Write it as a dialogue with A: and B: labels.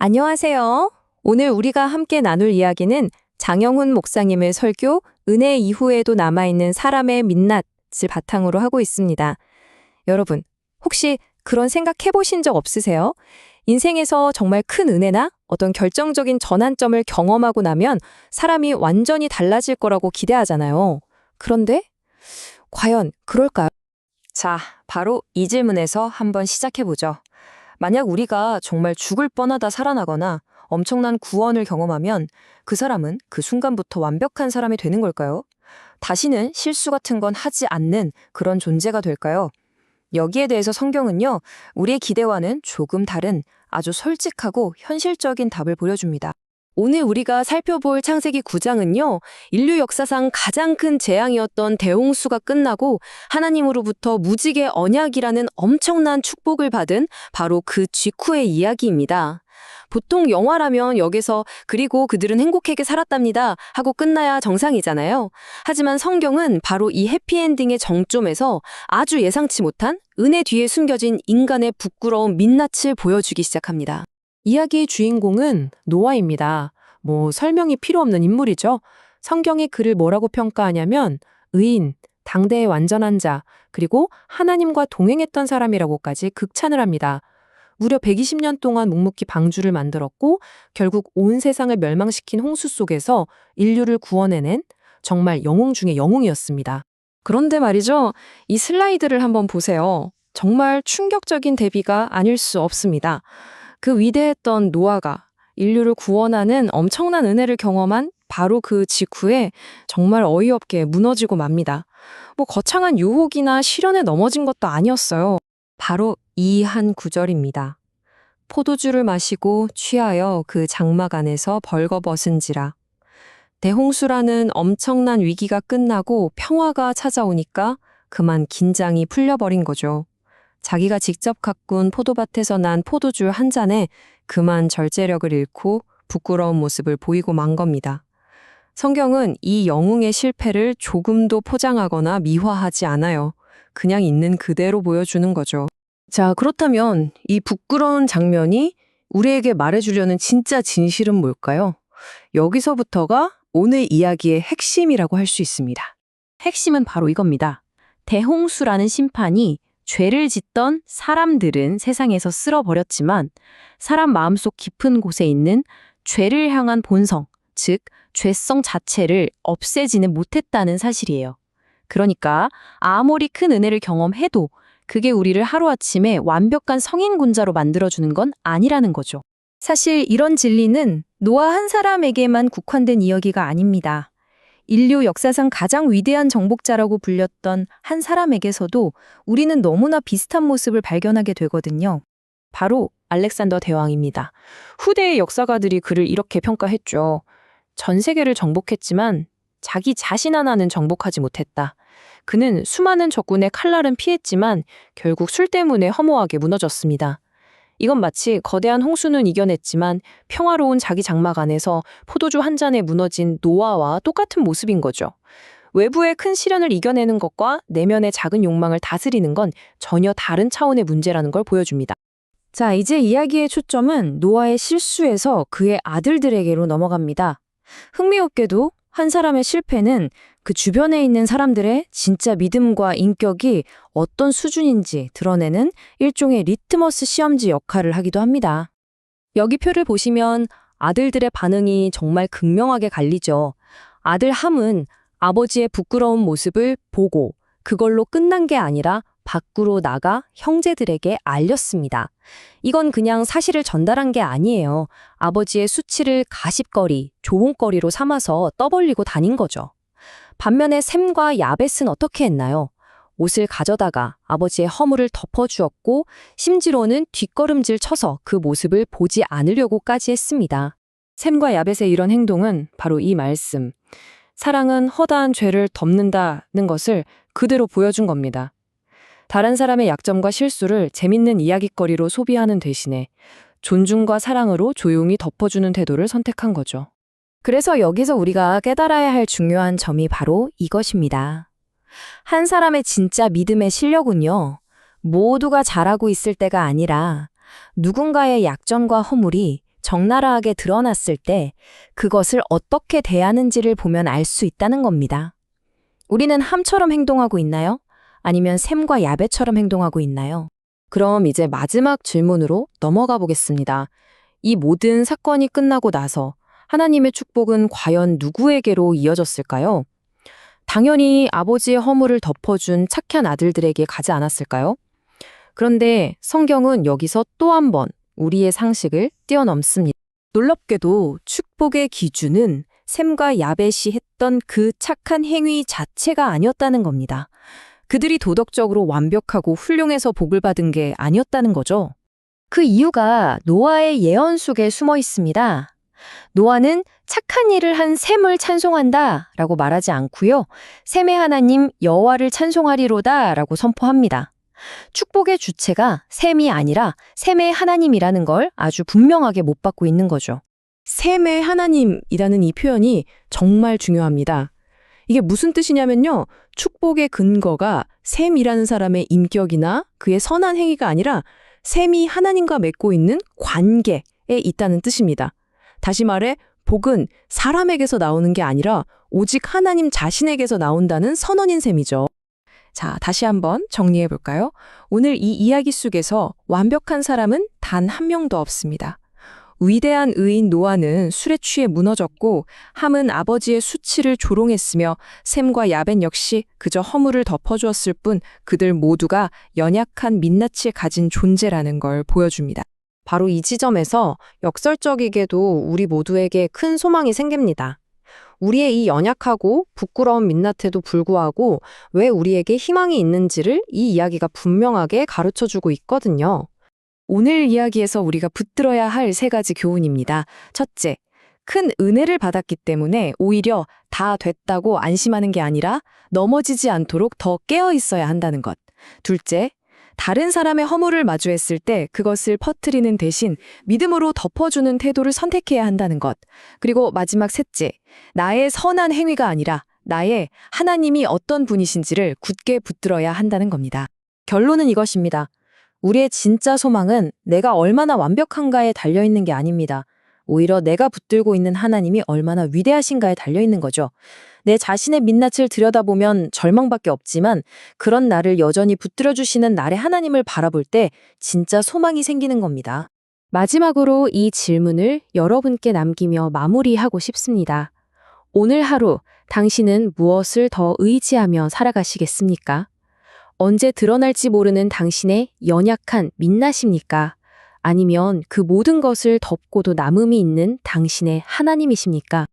A: 안녕하세요. 오늘 우리가 함께 나눌 이야기는 장영훈 목사님의 설교 은혜 이후에도 남아있는 사람의 민낯을 바탕으로 하고 있습니다. 여러분, 혹시 그런 생각 해보신 적 없으세요? 인생에서 정말 큰 은혜나 어떤 결정적인 전환점을 경험하고 나면 사람이 완전히 달라질 거라고 기대하잖아요. 그런데 과연 그럴까요? 자, 바로 이 질문에서 한번 시작해보죠. 만약 우리가 정말 죽을 뻔하다 살아나거나 엄청난 구원을 경험하면 그 사람은 그 순간부터 완벽한 사람이 되는 걸까요? 다시는 실수 같은 건 하지 않는 그런 존재가 될까요? 여기에 대해서 성경은요, 우리의 기대와는 조금 다른 아주 솔직하고 현실적인 답을 보여줍니다. 오늘 우리가 살펴볼 창세기 9장은요, 인류 역사상 가장 큰 재앙이었던 대홍수가 끝나고 하나님으로부터 무지개 언약이라는 엄청난 축복을 받은 바로 그 직후의 이야기입니다. 보통 영화라면 여기서 그리고 그들은 행복하게 살았답니다 하고 끝나야 정상이잖아요. 하지만 성경은 바로 이 해피엔딩의 정점에서 아주 예상치 못한 은혜 뒤에 숨겨진 인간의 부끄러운 민낯을 보여주기 시작합니다.
B: 이야기의 주인공은 노아입니다. 설명이 필요 없는 인물이죠. 성경이 그를 뭐라고 평가하냐면 의인, 당대의 완전한 자, 그리고 하나님과 동행했던 사람이라고까지 극찬을 합니다. 무려 120년 동안 묵묵히 방주를 만들었고 결국 온 세상을 멸망시킨 홍수 속에서 인류를 구원해낸 정말 영웅 중의 영웅이었습니다.
A: 그런데 말이죠, 이 슬라이드를 한번 보세요. 정말 충격적인 대비가 아닐 수 없습니다. 그 위대했던 노아가 인류를 구원하는 엄청난 은혜를 경험한 바로 그 직후에 정말 어이없게 무너지고 맙니다. 거창한 유혹이나 시련에 넘어진 것도 아니었어요. 바로 이 한 구절입니다. 포도주를 마시고 취하여 그 장막 안에서 벌거벗은지라. 대홍수라는 엄청난 위기가 끝나고 평화가 찾아오니까 그만 긴장이 풀려버린 거죠. 자기가 직접 가꾼 포도밭에서 난 포도주 한 잔에 그만 절제력을 잃고 부끄러운 모습을 보이고 만 겁니다. 성경은 이 영웅의 실패를 조금도 포장하거나 미화하지 않아요. 그냥 있는 그대로 보여주는 거죠. 자, 그렇다면 이 부끄러운 장면이 우리에게 말해주려는 진짜 진실은 뭘까요? 여기서부터가 오늘 이야기의 핵심이라고 할 수 있습니다. 핵심은 바로 이겁니다. 대홍수라는 심판이 죄를 짓던 사람들은 세상에서 쓸어버렸지만 사람 마음속 깊은 곳에 있는 죄를 향한 본성, 즉 죄성 자체를 없애지는 못했다는 사실이에요. 그러니까 아무리 큰 은혜를 경험해도 그게 우리를 하루아침에 완벽한 성인군자로 만들어주는 건 아니라는 거죠. 사실 이런 진리는 노아 한 사람에게만 국한된 이야기가 아닙니다. 인류 역사상 가장 위대한 정복자라고 불렸던 한 사람에게서도 우리는 너무나 비슷한 모습을 발견하게 되거든요. 바로 알렉산더 대왕입니다. 후대의 역사가들이 그를 이렇게 평가했죠. 전 세계를 정복했지만 자기 자신 하나는 정복하지 못했다. 그는 수많은 적군의 칼날은 피했지만 결국 술 때문에 허무하게 무너졌습니다. 이건 마치 거대한 홍수는 이겨냈지만 평화로운 자기 장막 안에서 포도주 한 잔에 무너진 노아와 똑같은 모습인 거죠. 외부의 큰 시련을 이겨내는 것과 내면의 작은 욕망을 다스리는 건 전혀 다른 차원의 문제라는 걸 보여줍니다. 자, 이제 이야기의 초점은 노아의 실수에서 그의 아들들에게로 넘어갑니다. 흥미롭게도 한 사람의 실패는 그 주변에 있는 사람들의 진짜 믿음과 인격이 어떤 수준인지 드러내는 일종의 리트머스 시험지 역할을 하기도 합니다. 여기 표를 보시면 아들들의 반응이 정말 극명하게 갈리죠. 아들 함은 아버지의 부끄러운 모습을 보고 그걸로 끝난 게 아니라 밖으로 나가 형제들에게 알렸습니다. 이건 그냥 사실을 전달한 게 아니에요. 아버지의 수치를 가십거리, 조롱거리로 삼아서 떠벌리고 다닌 거죠. 반면에 셈과 야벳은 어떻게 했나요? 옷을 가져다가 아버지의 허물을 덮어주었고 심지어는 뒷걸음질 쳐서 그 모습을 보지 않으려고까지 했습니다. 셈과 야벳의 이런 행동은 바로 이 말씀. 사랑은 허다한 죄를 덮는다는 것을 그대로 보여준 겁니다. 다른 사람의 약점과 실수를 재밌는 이야깃거리로 소비하는 대신에 존중과 사랑으로 조용히 덮어주는 태도를 선택한 거죠. 그래서 여기서 우리가 깨달아야 할 중요한 점이 바로 이것입니다. 한 사람의 진짜 믿음의 실력은요, 모두가 잘하고 있을 때가 아니라 누군가의 약점과 허물이
C: 적나라하게 드러났을 때 그것을 어떻게 대하는지를 보면 알 수 있다는 겁니다. 우리는 함처럼 행동하고 있나요? 아니면 샘과 야베처럼 행동하고 있나요?
A: 그럼 이제 마지막 질문으로 넘어가 보겠습니다. 이 모든 사건이 끝나고 나서 하나님의 축복은 과연 누구에게로 이어졌을까요? 당연히 아버지의 허물을 덮어준 착한 아들들에게 가지 않았을까요? 그런데 성경은 여기서 또 한 번 우리의 상식을 뛰어넘습니다.
C: 놀랍게도 축복의 기준은 셈과 야벳이 했던 그 착한 행위 자체가 아니었다는 겁니다. 그들이 도덕적으로 완벽하고 훌륭해서 복을 받은 게 아니었다는 거죠. 그 이유가 노아의 예언 속에 숨어 있습니다. 노아는 착한 일을 한 셈을 찬송한다 라고 말하지 않고요. 셈의 하나님 여호와를 찬송하리로다 라고 선포합니다. 축복의 주체가 셈이 아니라 셈의 하나님이라는 걸 아주 분명하게 못 받고 있는 거죠.
B: 셈의 하나님이라는 이 표현이 정말 중요합니다. 이게 무슨 뜻이냐면요. 축복의 근거가 셈이라는 사람의 인격이나 그의 선한 행위가 아니라 셈이 하나님과 맺고 있는 관계에 있다는 뜻입니다. 다시 말해 복은 사람에게서 나오는 게 아니라 오직 하나님 자신에게서 나온다는 선언인 셈이죠.
A: 자, 다시 한번 정리해 볼까요? 오늘 이 이야기 속에서 완벽한 사람은 단 한 명도 없습니다. 위대한 의인 노아는 술에 취해 무너졌고 함은 아버지의 수치를 조롱했으며 셈과 야벳 역시 그저 허물을 덮어주었을 뿐 그들 모두가 연약한 민낯을 가진 존재라는 걸 보여줍니다.
B: 바로 이 지점에서 역설적이게도 우리 모두에게 큰 소망이 생깁니다. 우리의 이 연약하고 부끄러운 민낯에도 불구하고 왜 우리에게 희망이 있는지를 이 이야기가 분명하게 가르쳐주고 있거든요.
A: 오늘 이야기에서 우리가 붙들어야 할 3가지 교훈입니다. 첫째, 큰 은혜를 받았기 때문에 오히려 다 됐다고 안심하는 게 아니라 넘어지지 않도록 더 깨어 있어야 한다는 것. 둘째, 다른 사람의 허물을 마주했을 때 그것을 퍼뜨리는 대신 믿음으로 덮어주는 태도를 선택해야 한다는 것. 그리고 마지막 셋째, 나의 선한 행위가 아니라 나의 하나님이 어떤 분이신지를 굳게 붙들어야 한다는 겁니다.
C: 결론은 이것입니다. 우리의 진짜 소망은 내가 얼마나 완벽한가에 달려있는 게 아닙니다. 오히려 내가 붙들고 있는 하나님이 얼마나 위대하신가에 달려있는 거죠. 내 자신의 민낯을 들여다보면 절망밖에 없지만 그런 나를 여전히 붙들어주시는 나의 하나님을 바라볼 때 진짜 소망이 생기는 겁니다. 마지막으로 이 질문을 여러분께 남기며 마무리하고 싶습니다. 오늘 하루 당신은 무엇을 더 의지하며 살아가시겠습니까? 언제 드러날지 모르는 당신의 연약한 민낯입니까? 아니면 그 모든 것을 덮고도 남음이 있는 당신의 하나님이십니까?